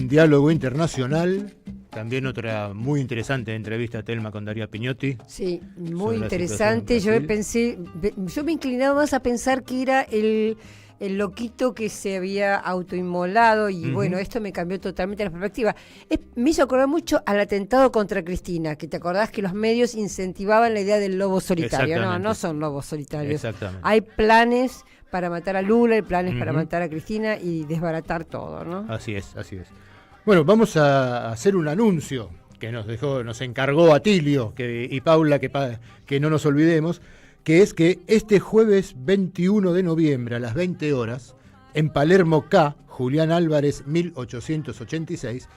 en Diálogo Internacional, también otra muy interesante entrevista, Telma, con Daría Piñotti. Sí, muy interesante. Yo me inclinaba más a pensar que era el loquito que se había autoinmolado y bueno, esto me cambió totalmente la perspectiva. Me hizo acordar mucho al atentado contra Cristina, que te acordás que los medios incentivaban la idea del lobo solitario. No son lobos solitarios. Exactamente. Hay planes para matar a Lula, hay planes para matar a Cristina y desbaratar todo, ¿no? Así es. Bueno, vamos a hacer un anuncio que nos encargó Atilio y Paula, que no nos olvidemos, que es que este jueves 21 de noviembre a las 20 horas, en Palermo K, Julián Álvarez 1886,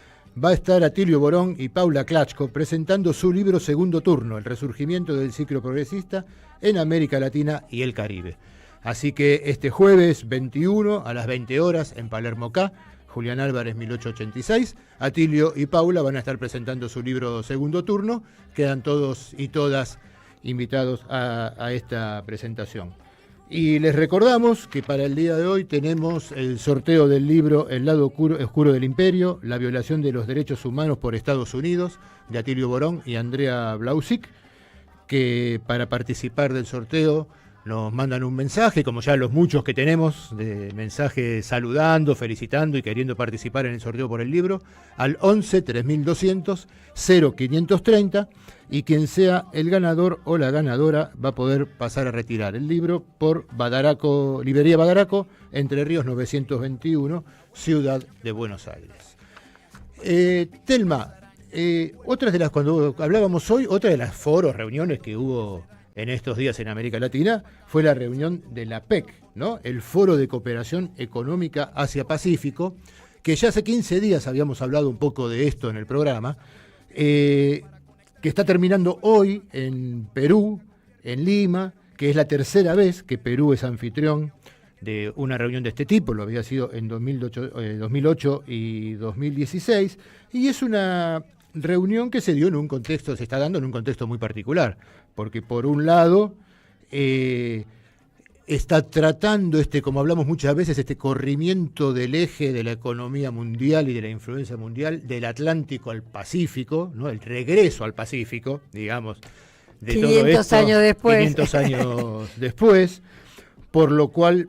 va a estar Atilio Borón y Paula Klachko presentando su libro Segundo Turno, el resurgimiento del ciclo progresista en América Latina y el Caribe. Así que este jueves 21 a las 20 horas en Palermo K, Julián Álvarez 1886, Atilio y Paula van a estar presentando su libro Segundo Turno. Quedan todos y todas invitados a esta presentación. Y les recordamos que para el día de hoy tenemos el sorteo del libro El lado oscuro del imperio, la violación de los derechos humanos por Estados Unidos, de Atilio Borón y Andrea Blausic, que para participar del sorteo nos mandan un mensaje, como ya los muchos que tenemos, de mensaje saludando, felicitando y queriendo participar en el sorteo por el libro, al 11 3200 0530, y quien sea el ganador o la ganadora va a poder pasar a retirar el libro por Librería Badaraco, Entre Ríos 921, Ciudad de Buenos Aires. Telma, cuando hablábamos hoy, otra de las reuniones que hubo en estos días en América Latina fue la reunión de la PEC, ¿no? El Foro de Cooperación Económica Asia-Pacífico, que ya hace 15 días habíamos hablado un poco de esto en el programa, que está terminando hoy en Perú, en Lima, que es la tercera vez que Perú es anfitrión de una reunión de este tipo. Lo había sido en 2008 y 2016, y es una reunión que se está dando en un contexto muy particular, porque por un lado está tratando como hablamos muchas veces, este corrimiento del eje de la economía mundial y de la influencia mundial del Atlántico al Pacífico, ¿no? El regreso al Pacífico, digamos, de 500 todo esto, años después. 500 años después, por lo cual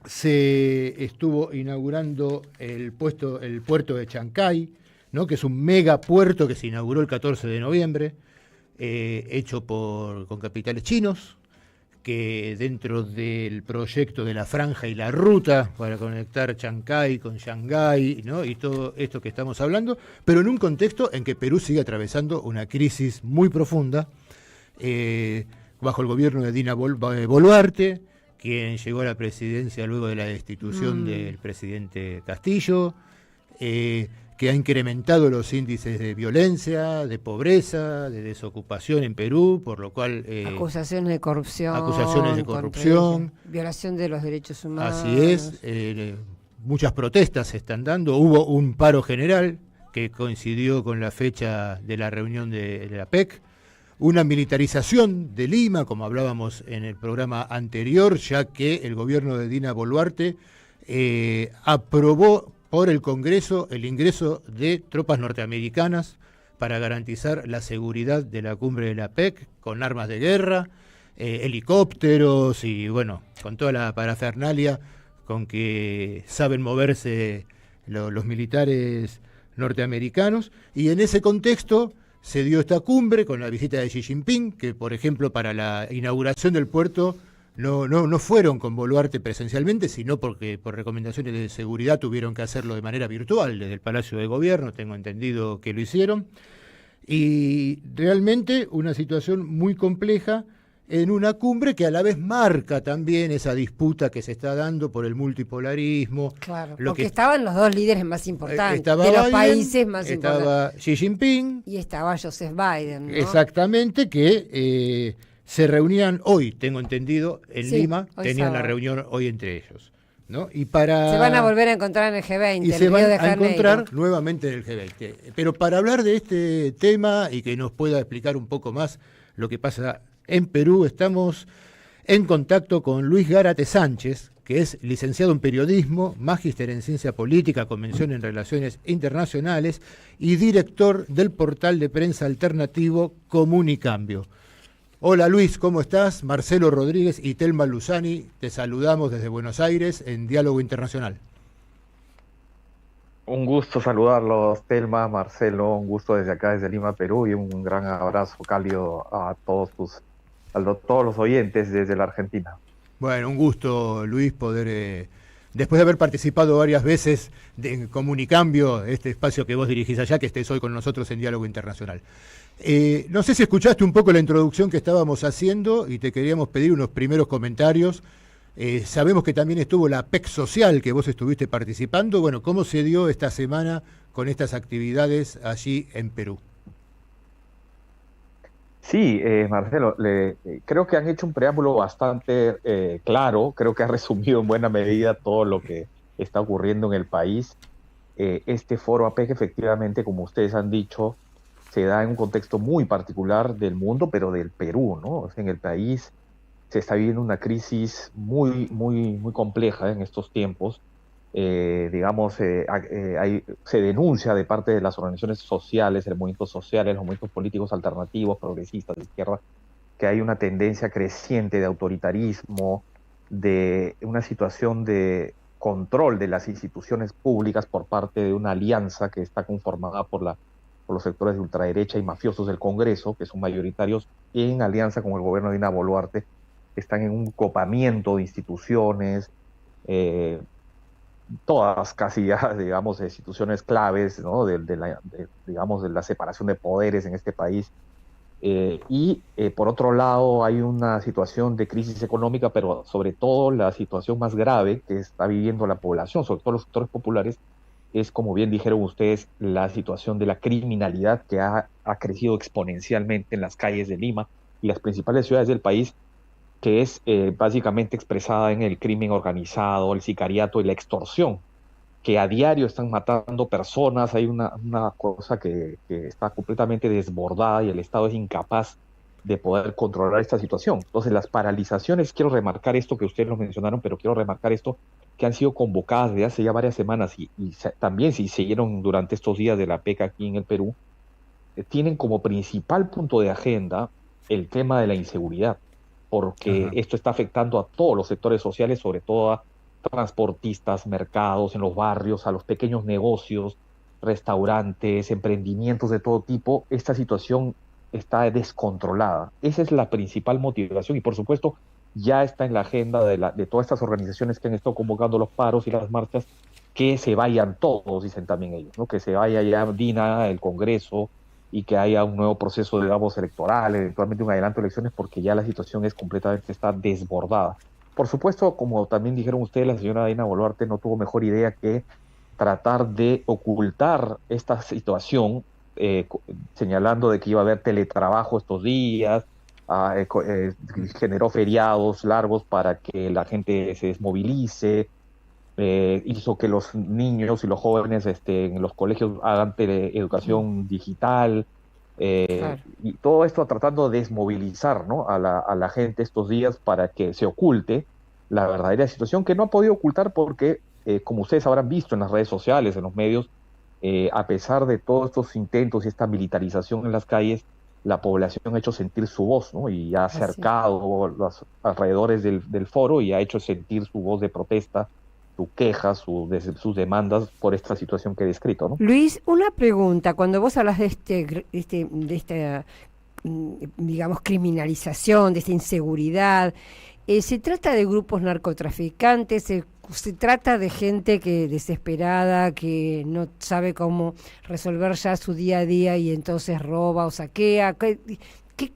se estuvo inaugurando el puerto de Chancay, ¿no? Que es un megapuerto que se inauguró el 14 de noviembre, hecho con capitales chinos, que dentro del proyecto de la franja y la ruta para conectar Chancay con Shanghái, ¿no? Y todo esto que estamos hablando, pero en un contexto en que Perú sigue atravesando una crisis muy profunda, bajo el gobierno de Dina Boluarte, quien llegó a la presidencia luego de la destitución del presidente Castillo, que ha incrementado los índices de violencia, de pobreza, de desocupación en Perú, por lo cual... acusaciones de corrupción. Violación de los derechos humanos. Así es, muchas protestas se están dando. Hubo un paro general que coincidió con la fecha de la reunión de la PEC. Una militarización de Lima, como hablábamos en el programa anterior, ya que el gobierno de Dina Boluarte aprobó por el Congreso el ingreso de tropas norteamericanas para garantizar la seguridad de la cumbre de la PEC, con armas de guerra, helicópteros y bueno, con toda la parafernalia con que saben moverse los militares norteamericanos. Y en ese contexto se dio esta cumbre con la visita de Xi Jinping, que por ejemplo para la inauguración del puerto no fueron con Boluarte presencialmente, sino porque por recomendaciones de seguridad tuvieron que hacerlo de manera virtual desde el Palacio de Gobierno, tengo entendido que lo hicieron. Y realmente una situación muy compleja en una cumbre que a la vez marca también esa disputa que se está dando por el multipolarismo. Claro, porque estaban los dos líderes más importantes de los Biden, países más importantes. Estaba Xi Jinping. Y estaba Joseph Biden, ¿no? Exactamente, que se reunían hoy, tengo entendido, en Lima, tenían la reunión hoy entre ellos, ¿no? Se van a volver a encontrar en el G20. Y se van a encontrar nuevamente en el G20. Pero para hablar de este tema y que nos pueda explicar un poco más lo que pasa en Perú, estamos en contacto con Luis Gárate Sánchez, que es licenciado en periodismo, magíster en ciencia política, convención en relaciones internacionales y director del portal de prensa alternativo Comunicambio. Hola Luis, ¿cómo estás? Marcelo Rodríguez y Telma Luzani, te saludamos desde Buenos Aires en Diálogo Internacional. Un gusto saludarlos, Telma, Marcelo, un gusto desde acá, desde Lima, Perú, y un gran abrazo cálido a todos los oyentes desde la Argentina. Bueno, un gusto, Luis, poder, después de haber participado varias veces en Comunicambio, este espacio que vos dirigís allá, que estés hoy con nosotros en Diálogo Internacional. No sé si escuchaste un poco la introducción que estábamos haciendo y te queríamos pedir unos primeros comentarios. Sabemos que también estuvo la PEC Social, que vos estuviste participando. Bueno, ¿cómo se dio esta semana con estas actividades allí en Perú? Sí, Marcelo, creo que han hecho un preámbulo bastante claro, creo que ha resumido en buena medida todo lo que está ocurriendo en el país. Este foro APEC, efectivamente, como ustedes han dicho, se da en un contexto muy particular del mundo, pero del Perú, ¿no? O sea, en el país se está viviendo una crisis muy compleja en estos tiempos. Se denuncia de parte de las organizaciones sociales, los movimientos políticos alternativos, progresistas, de izquierda, que hay una tendencia creciente de autoritarismo, de una situación de control de las instituciones públicas por parte de una alianza que está conformada por los sectores de ultraderecha y mafiosos del Congreso, que son mayoritarios, en alianza con el gobierno de Dina Boluarte. Están en un copamiento de instituciones, todas casi ya, digamos, instituciones claves, ¿no? de la separación de poderes en este país. Por otro lado, hay una situación de crisis económica, pero sobre todo la situación más grave que está viviendo la población, sobre todo los sectores populares, es, como bien dijeron ustedes, la situación de la criminalidad que ha crecido exponencialmente en las calles de Lima y las principales ciudades del país, que es básicamente expresada en el crimen organizado, el sicariato y la extorsión, que a diario están matando personas. Hay una cosa que está completamente desbordada y el Estado es incapaz de poder controlar esta situación. Entonces, las paralizaciones, quiero remarcar esto que ustedes lo mencionaron, pero quiero remarcar esto, que han sido convocadas desde hace ya varias semanas y también si siguieron durante estos días de la PEC aquí en el Perú, tienen como principal punto de agenda el tema de la inseguridad, porque esto está afectando a todos los sectores sociales, sobre todo a transportistas, mercados en los barrios, a los pequeños negocios, restaurantes, emprendimientos de todo tipo. Esta situación está descontrolada. Esa es la principal motivación y, por supuesto, ya está en la agenda de todas estas organizaciones que han estado convocando los paros y las marchas, que se vayan todos, dicen también ellos, ¿no? Que se vaya ya Dina, el Congreso, y que haya un nuevo proceso, digamos, electoral, eventualmente un adelanto de elecciones, porque ya la situación está desbordada. Por supuesto, como también dijeron ustedes, la señora Dina Boluarte no tuvo mejor idea que tratar de ocultar esta situación, señalando de que iba a haber teletrabajo estos días, generó feriados largos para que la gente se desmovilice, hizo que los niños y los jóvenes en los colegios hagan educación digital, Claro. y todo esto tratando de desmovilizar, ¿no? a la gente estos días para que se oculte la verdadera situación, que no ha podido ocultar porque, como ustedes habrán visto en las redes sociales, en los medios, a pesar de todos estos intentos y esta militarización en las calles, la población ha hecho sentir su voz, ¿no? Y ha acercado los alrededores del foro y ha hecho sentir su voz de protesta, su queja, sus demandas por esta situación que he descrito, ¿no? Luis, una pregunta. Cuando vos hablas de esta, digamos, criminalización, de esta inseguridad, ¿se trata de grupos narcotraficantes? ¿Se trata de gente que desesperada, que no sabe cómo resolver ya su día a día y entonces roba o saquea?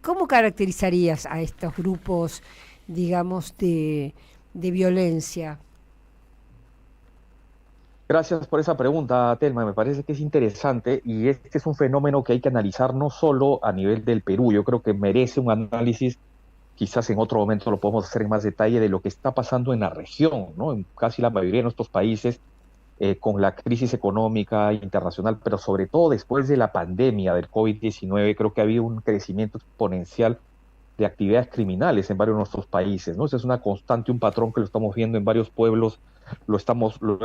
¿Cómo caracterizarías a estos grupos, digamos, de violencia? Gracias por esa pregunta, Telma. Me parece que es interesante y este es un fenómeno que hay que analizar no solo a nivel del Perú. Yo creo que merece un análisis, quizás en otro momento lo podemos hacer en más detalle, de lo que está pasando en la región, ¿no? En casi la mayoría de nuestros países, con la crisis económica internacional, pero sobre todo después de la pandemia del COVID-19, creo que ha habido un crecimiento exponencial de actividades criminales en varios de nuestros países, ¿no? Esa es una constante, un patrón que lo estamos viendo en varios pueblos, lo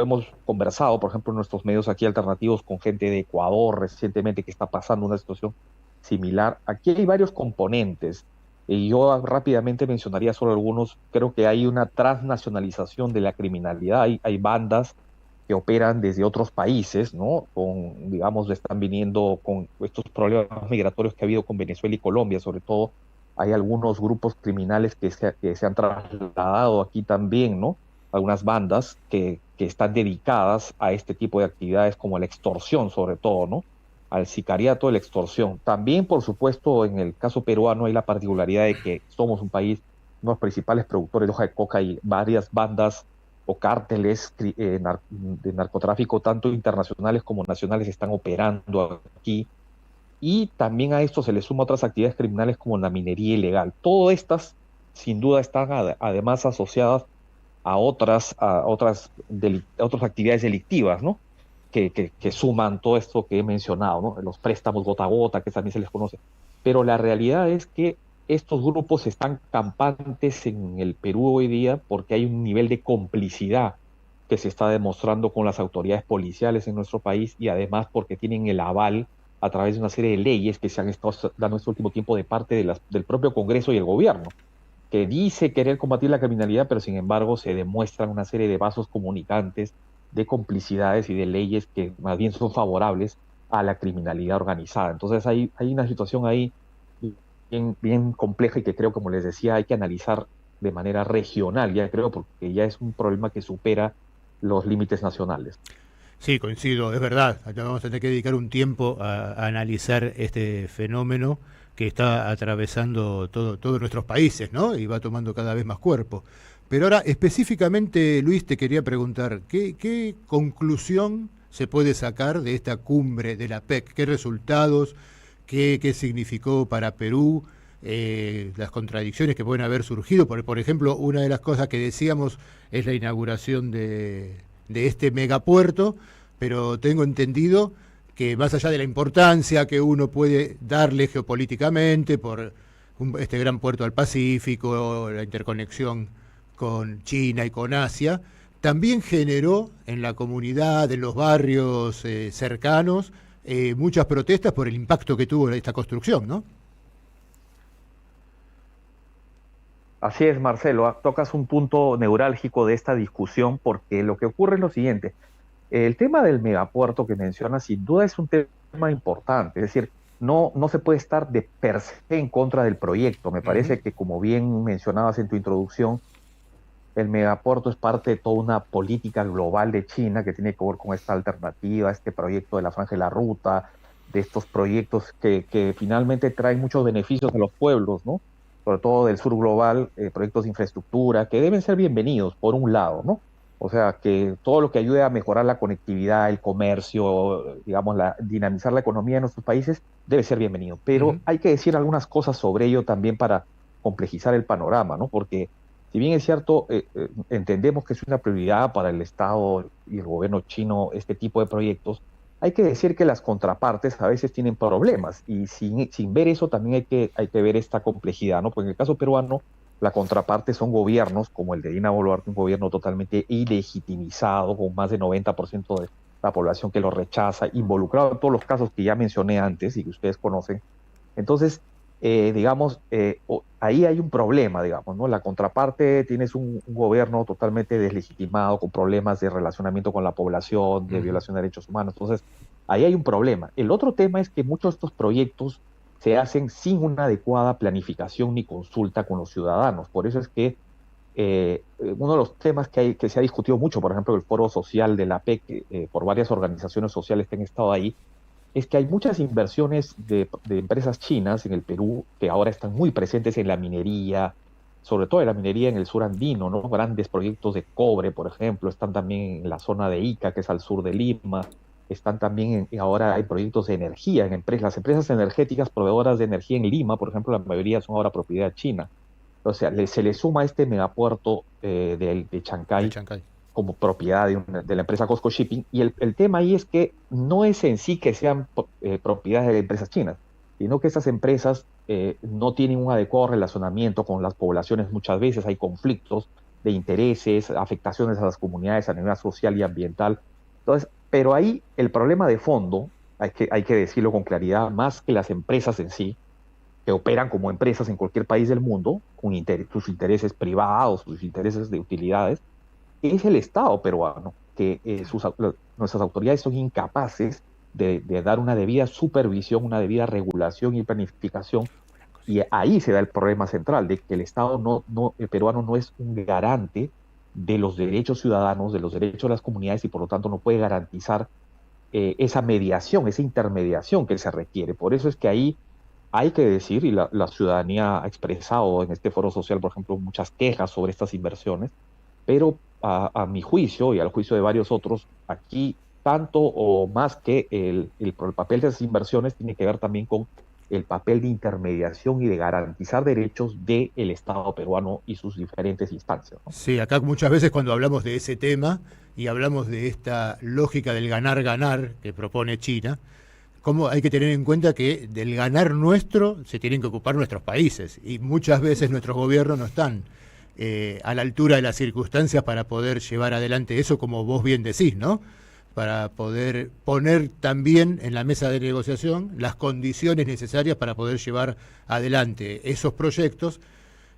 hemos conversado, por ejemplo, en nuestros medios aquí alternativos con gente de Ecuador recientemente que está pasando una situación similar. Aquí hay varios componentes y yo rápidamente mencionaría solo algunos. Creo que hay una transnacionalización de la criminalidad, hay bandas que operan desde otros países, ¿no? Digamos, están viniendo con estos problemas migratorios que ha habido con Venezuela y Colombia, sobre todo. Hay algunos grupos criminales que se han trasladado aquí también, ¿no? Algunas bandas que están dedicadas a este tipo de actividades como la extorsión, sobre todo, ¿no? Al sicariato de la extorsión. También, por supuesto, en el caso peruano hay la particularidad de que somos un país, uno de los principales productores de hoja de coca, y varias bandas o cárteles de narcotráfico, tanto internacionales como nacionales, están operando aquí. Y también a esto se le suma otras actividades criminales como la minería ilegal. Todas estas, sin duda, están además asociadas a otras actividades delictivas, ¿no? Que suman todo esto que he mencionado, ¿no? Los préstamos gota a gota, que también se les conoce. Pero la realidad es que estos grupos están campantes en el Perú hoy día porque hay un nivel de complicidad que se está demostrando con las autoridades policiales en nuestro país, y además porque tienen el aval a través de una serie de leyes que se han estado dando en este último tiempo de parte del propio Congreso y el gobierno, que dice querer combatir la criminalidad, pero sin embargo se demuestran una serie de vasos comunicantes, de complicidades y de leyes que más bien son favorables a la criminalidad organizada. Entonces hay una situación ahí bien compleja y que creo, como les decía, hay que analizar de manera regional, ya creo, porque ya es un problema que supera los límites nacionales. Sí, coincido, es verdad. Vamos a tener que dedicar un tiempo a analizar este fenómeno que está atravesando todos nuestros países, ¿no? Y va tomando cada vez más cuerpo. Pero ahora, específicamente, Luis, te quería preguntar, ¿qué conclusión se puede sacar de esta cumbre de la PEC? ¿Qué resultados? ¿Qué significó para Perú? Las contradicciones que pueden haber surgido. Por ejemplo, una de las cosas que decíamos es la inauguración de este megapuerto, pero tengo entendido que más allá de la importancia que uno puede darle geopolíticamente por este gran puerto al Pacífico, la interconexión con China y con Asia, también generó en la comunidad, en los barrios cercanos, muchas protestas por el impacto que tuvo esta construcción, ¿no? Así es, Marcelo, tocas un punto neurálgico de esta discusión, porque lo que ocurre es lo siguiente. El tema del megapuerto que mencionas sin duda es un tema importante, es decir, no se puede estar de per se en contra del proyecto. Me parece que, como bien mencionabas en tu introducción, el megapuerto es parte de toda una política global de China que tiene que ver con esta alternativa, este proyecto de la Franja de la Ruta, de estos proyectos que finalmente traen muchos beneficios a los pueblos, ¿no? Sobre todo del sur global, proyectos de infraestructura que deben ser bienvenidos, por un lado, ¿no? O sea, que todo lo que ayude a mejorar la conectividad, el comercio, digamos, dinamizar la economía de nuestros países, debe ser bienvenido. Pero hay que decir algunas cosas sobre ello también para complejizar el panorama, ¿no? Porque si bien es cierto, entendemos que es una prioridad para el Estado y el gobierno chino este tipo de proyectos, hay que decir que las contrapartes a veces tienen problemas, y sin ver eso también hay que ver esta complejidad, ¿no? Porque en el caso peruano, la contraparte son gobiernos como el de Dina Boluarte, un gobierno totalmente ilegitimizado, con más de 90% de la población que lo rechaza, involucrado en todos los casos que ya mencioné antes y que ustedes conocen. Entonces, digamos, ahí hay un problema, digamos, ¿no? La contraparte, tienes un gobierno totalmente deslegitimado, con problemas de relacionamiento con la población, de violación de derechos humanos. Entonces, ahí hay un problema. El otro tema es que muchos de estos proyectos se hacen sin una adecuada planificación ni consulta con los ciudadanos. Por eso es que uno de los temas que se ha discutido mucho, por ejemplo, el foro social de la PEC, por varias organizaciones sociales que han estado ahí, es que hay muchas inversiones de empresas chinas en el Perú que ahora están muy presentes en la minería, sobre todo en la minería en el sur andino, ¿no? Grandes proyectos de cobre, por ejemplo, están también en la zona de Ica, que es al sur de Lima, están también ahora hay proyectos de energía en las empresas energéticas proveedoras de energía en Lima, por ejemplo, la mayoría son ahora propiedad china. O sea, se le suma este megapuerto de Chancay como propiedad de la empresa COSCO Shipping, y el tema ahí es que no es en sí que sean propiedades de empresas chinas, sino que estas empresas no tienen un adecuado relacionamiento con las poblaciones. Muchas veces hay conflictos de intereses, afectaciones a las comunidades a nivel social y ambiental. Entonces, pero ahí el problema de fondo, hay que decirlo con claridad, más que las empresas en sí, que operan como empresas en cualquier país del mundo, con sus intereses privados, sus intereses de utilidades, es el Estado peruano, que nuestras autoridades son incapaces de dar una debida supervisión, una debida regulación y planificación, y ahí se da el problema central, de que el Estado el peruano no es un garante de los derechos ciudadanos, de los derechos de las comunidades, y por lo tanto no puede garantizar esa mediación, esa intermediación que se requiere. Por eso es que ahí hay que decir, y la ciudadanía ha expresado en este foro social, por ejemplo, muchas quejas sobre estas inversiones, pero a mi juicio y al juicio de varios otros, aquí tanto o más que el papel de esas inversiones tiene que ver también con el papel de intermediación y de garantizar derechos del Estado peruano y sus diferentes instancias, ¿no? Sí, acá muchas veces cuando hablamos de ese tema y hablamos de esta lógica del ganar-ganar que propone China, como hay que tener en cuenta que del ganar nuestro se tienen que ocupar nuestros países, y muchas veces nuestros gobiernos no están a la altura de las circunstancias para poder llevar adelante eso, como vos bien decís, ¿no? Para poder poner también en la mesa de negociación las condiciones necesarias para poder llevar adelante esos proyectos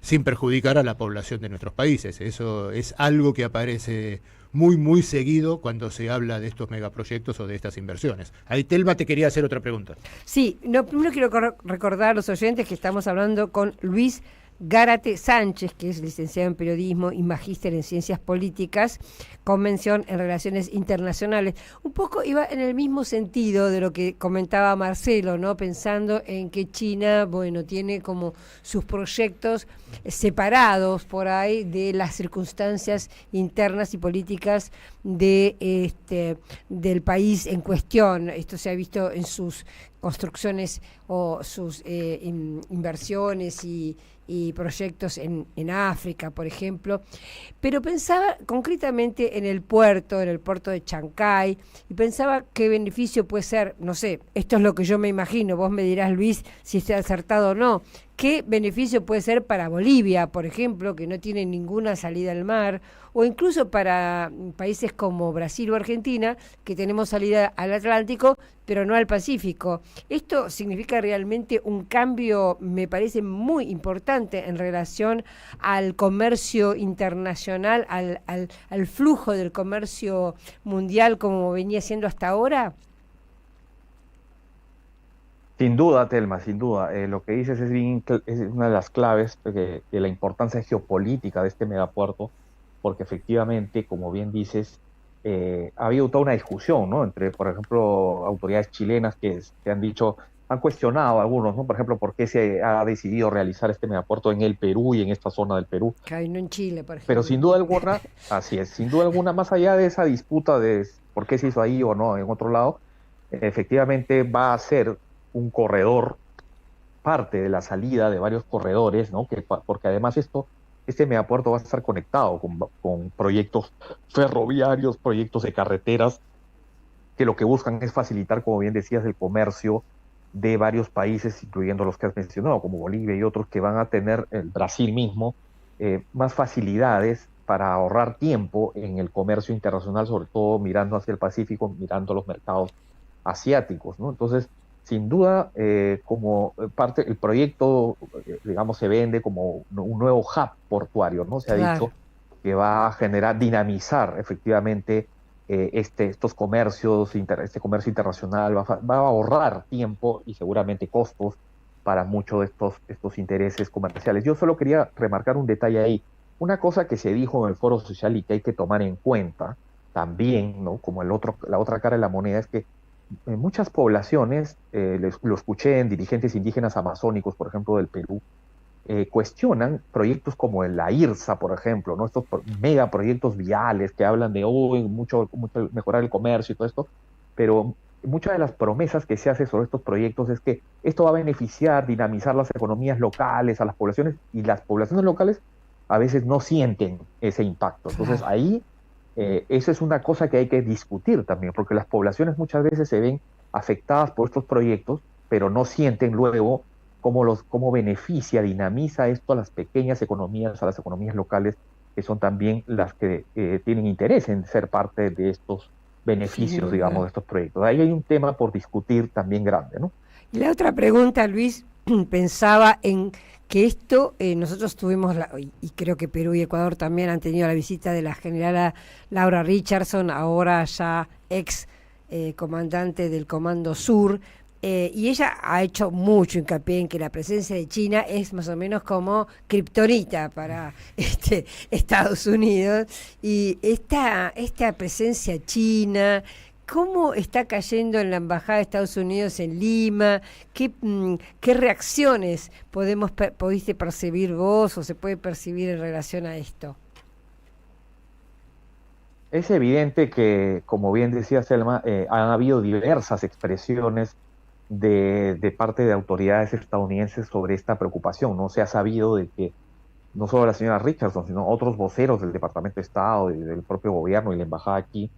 sin perjudicar a la población de nuestros países. Eso es algo que aparece muy, muy seguido cuando se habla de estos megaproyectos o de estas inversiones. Ahí, Telma, te quería hacer otra pregunta. Sí, primero quiero recordar a los oyentes que estamos hablando con Luis Gárate Sánchez, que es licenciado en periodismo y magíster en ciencias políticas, con mención en relaciones internacionales. Un poco iba en el mismo sentido de lo que comentaba Marcelo, ¿no? Pensando en que China, bueno, tiene como sus proyectos separados por ahí de las circunstancias internas y políticas del país en cuestión. Esto se ha visto en sus construcciones o sus inversiones y proyectos en África, por ejemplo, pero pensaba concretamente en el puerto de Chancay, y pensaba qué beneficio puede ser, no sé, esto es lo que yo me imagino, vos me dirás, Luis, si estoy acertado o no, qué beneficio puede ser para Bolivia, por ejemplo, que no tiene ninguna salida al mar, o incluso para países como Brasil o Argentina, que tenemos salida al Atlántico, pero no al Pacífico. Esto significa realmente un cambio, me parece muy importante en relación al comercio internacional, al flujo del comercio mundial como venía siendo hasta ahora. Sin duda, Telma, sin duda. Lo que dices es una de las claves de la importancia geopolítica de este megapuerto, porque efectivamente, como bien dices, ha habido toda una discusión, ¿no? Entre, por ejemplo, autoridades chilenas que han dicho, han cuestionado algunos, ¿no? Por ejemplo, por qué se ha decidido realizar este megapuerto en el Perú y en esta zona del Perú. Claro, y no en Chile, por ejemplo. Pero sin duda alguna, así es, sin duda alguna, más allá de esa disputa de por qué se hizo ahí o no en otro lado, efectivamente va a ser un corredor, parte de la salida de varios corredores, ¿no? Porque además este megapuerto va a estar conectado con proyectos ferroviarios, proyectos de carreteras, que lo que buscan es facilitar, como bien decías, el comercio de varios países, incluyendo los que has mencionado, como Bolivia y otros, que van a tener, el Brasil mismo, más facilidades para ahorrar tiempo en el comercio internacional, sobre todo mirando hacia el Pacífico, mirando los mercados asiáticos, ¿no? Entonces, sin duda, como parte, el proyecto, digamos, se vende como un nuevo hub portuario, ¿no? Se ha dicho que va a dinamizar efectivamente estos comercios, este comercio internacional, va a ahorrar tiempo y seguramente costos para muchos de estos intereses comerciales. Yo solo quería remarcar un detalle ahí. Una cosa que se dijo en el foro social y que hay que tomar en cuenta también, ¿no? Como la otra cara de la moneda, es que en muchas poblaciones, lo escuché en dirigentes indígenas amazónicos, por ejemplo, del Perú, cuestionan proyectos como la IRSA, por ejemplo, ¿no? Estos megaproyectos viales que hablan de mucho mejorar el comercio y todo esto, pero muchas de las promesas que se hacen sobre estos proyectos es que esto va a beneficiar, dinamizar las economías locales, a las poblaciones, y las poblaciones locales a veces no sienten ese impacto. Entonces ahí eso es una cosa que hay que discutir también, porque las poblaciones muchas veces se ven afectadas por estos proyectos, pero no sienten luego cómo beneficia, dinamiza esto a las pequeñas economías, a las economías locales, que son también las que tienen interés en ser parte de estos beneficios, digamos, de estos proyectos. Ahí hay un tema por discutir también grande, ¿no? Y la otra pregunta, Luis, pensaba en que esto, nosotros tuvimos, y creo que Perú y Ecuador también han tenido la visita de la generala Laura Richardson, ahora ya ex comandante del Comando Sur, y ella ha hecho mucho hincapié en que la presencia de China es más o menos como kriptonita para Estados Unidos, y esta presencia china, ¿cómo está cayendo en la Embajada de Estados Unidos en Lima? ¿Qué reacciones pudiste percibir vos o se puede percibir en relación a esto? Es evidente que, como bien decía Selma, han habido diversas expresiones de parte de autoridades estadounidenses sobre esta preocupación. No se ha sabido de que no solo la señora Richardson, sino otros voceros del Departamento de Estado y del propio gobierno y la embajada aquí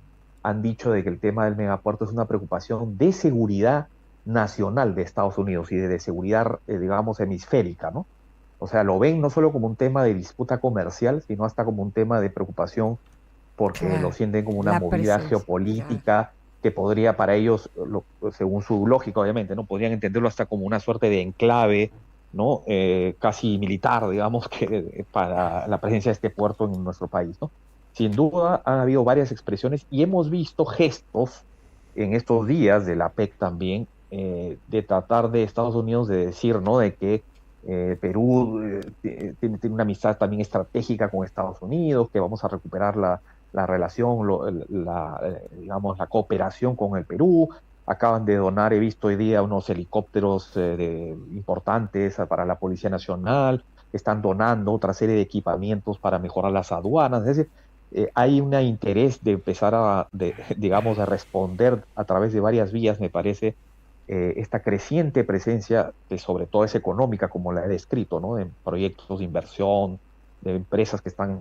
han dicho de que el tema del megapuerto es una preocupación de seguridad nacional de Estados Unidos y de seguridad, digamos, hemisférica, ¿no? O sea, lo ven no solo como un tema de disputa comercial, sino hasta como un tema de preocupación porque lo sienten como una movida geopolítica que podría para ellos, según su lógica obviamente, ¿no? Podrían entenderlo hasta como una suerte de enclave, ¿no? Casi militar, digamos, que para la presencia de este puerto en nuestro país, ¿no? Sin duda han habido varias expresiones y hemos visto gestos en estos días de la PEC también, de tratar de Estados Unidos de decir, ¿no? De que Perú tiene una amistad también estratégica con Estados Unidos, que vamos a recuperar la relación, digamos, la cooperación con el Perú. Acaban de donar, he visto hoy día, unos helicópteros importantes para la Policía Nacional, están donando otra serie de equipamientos para mejorar las aduanas. Es decir, hay un interés de empezar digamos, a responder a través de varias vías, me parece, esta creciente presencia, que sobre todo es económica, como la he descrito, ¿no? En proyectos de inversión, de empresas que están,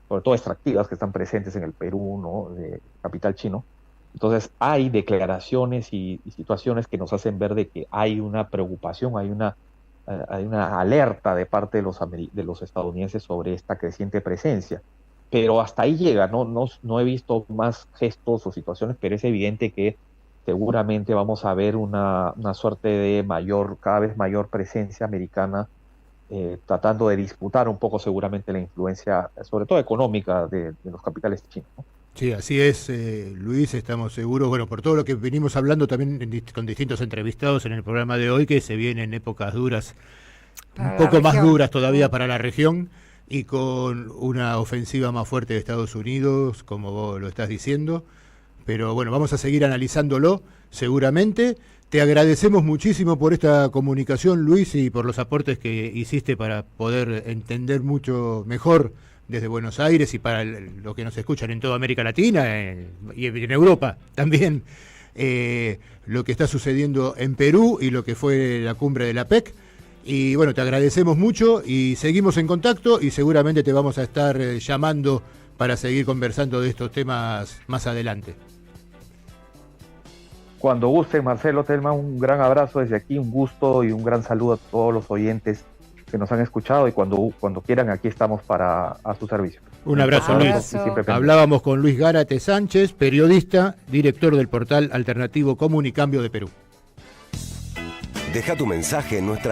sobre todo extractivas, que están presentes en el Perú, ¿no? De capital chino. Entonces hay declaraciones y situaciones que nos hacen ver de que hay una preocupación, hay una alerta de parte de los estadounidenses sobre esta creciente presencia. Pero hasta ahí llega, no he visto más gestos o situaciones, pero es evidente que seguramente vamos a ver una suerte de cada vez mayor presencia americana, tratando de disputar un poco seguramente la influencia, sobre todo económica, de los capitales chinos, ¿no? Sí, así es, Luis, estamos seguros, bueno, por todo lo que venimos hablando también con distintos entrevistados en el programa de hoy, que se vienen épocas duras, un poco más duras todavía para la región, y con una ofensiva más fuerte de Estados Unidos, como vos lo estás diciendo. Pero bueno, vamos a seguir analizándolo, seguramente. Te agradecemos muchísimo por esta comunicación, Luis, y por los aportes que hiciste para poder entender mucho mejor desde Buenos Aires y para los que nos escuchan en toda América Latina y en Europa también, lo que está sucediendo en Perú y lo que fue la cumbre de la PEC. Y bueno, te agradecemos mucho y seguimos en contacto y seguramente te vamos a estar llamando para seguir conversando de estos temas más adelante. Cuando guste, Marcelo, Telma, un gran abrazo desde aquí, un gusto y un gran saludo a todos los oyentes que nos han escuchado, y cuando quieran, aquí estamos a su servicio. Un abrazo, Luis. Hablábamos con Luis Gárate Sánchez, periodista, director del portal alternativo Comunicambio de Perú. Deja tu mensaje en nuestra